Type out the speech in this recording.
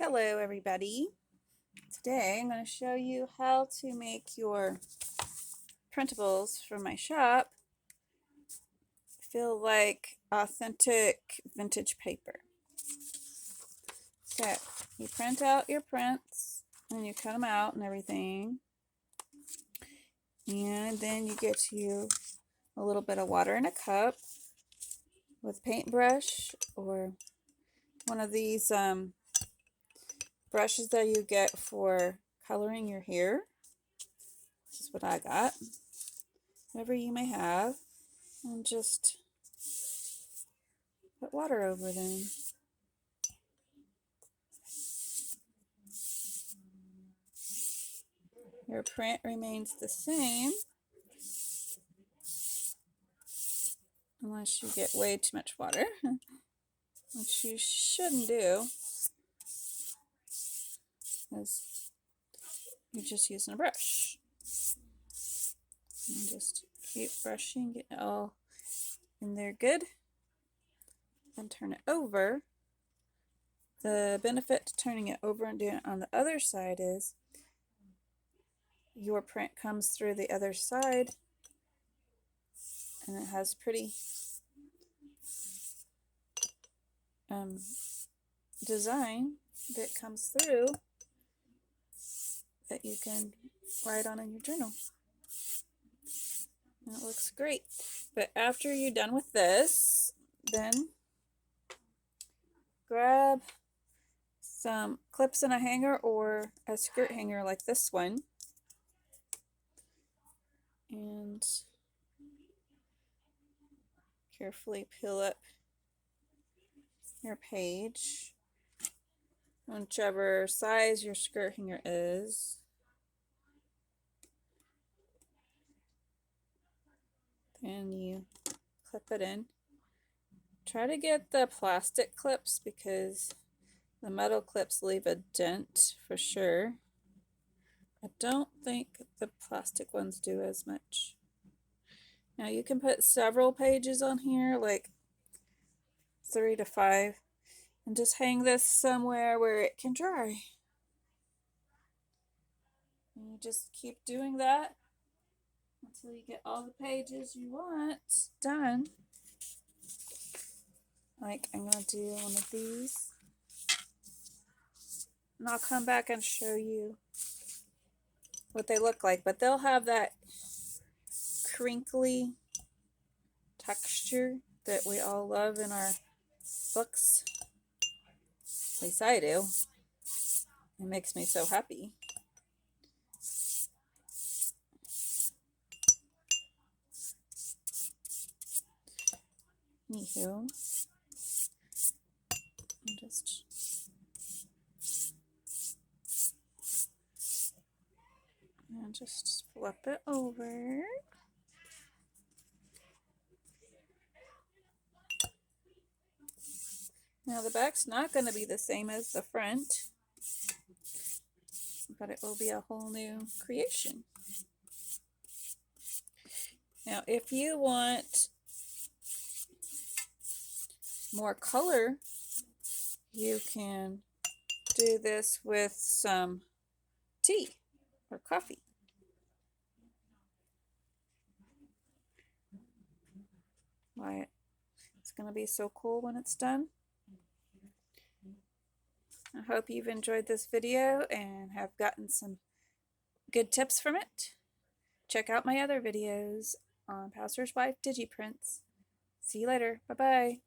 Hello everybody. Today I'm going to show you how to make your printables from my shop feel like authentic vintage paper. So you print out your prints and you cut them out and everything, and then you get you a little bit of water in a cup with a paintbrush or one of these brushes that you get for coloring your hair. This is what I got. Whatever you may have, and just put water over them. Your print remains the same unless you get way too much water, which you shouldn't do, because you're just using a brush. And just keep brushing, get it all in there good, then turn it over. The benefit to turning it over and doing it on the other side is your print comes through the other side and it has pretty design that comes through that you can write on in your journal. And it looks great. But after you're done with this, then grab some clips in a hanger or a skirt hanger like this one, and carefully peel up your page, whichever size your skirt hanger is. Then you clip it in. Try to get the plastic clips because the metal clips leave a dent for sure. I don't think the plastic ones do as much. Now you can put several pages on here, like 3 to 5, and just hang this somewhere where it can dry. And you just keep doing that until you get all the pages you want done. Like, I'm going to do one of these, and I'll come back and show you what they look like, but they'll have that crinkly texture that we all love in our books. At least I do. It makes me so happy. Anywho, just flip it over. Now the back's not going to be the same as the front, but it will be a whole new creation. Now if you want more color, you can do this with some tea or coffee. Why, it's going to be so cool when it's done. I hope you've enjoyed this video and have gotten some good tips from it. Check out my other videos on Pastor's Wife Digiprints. See you later. Bye-bye.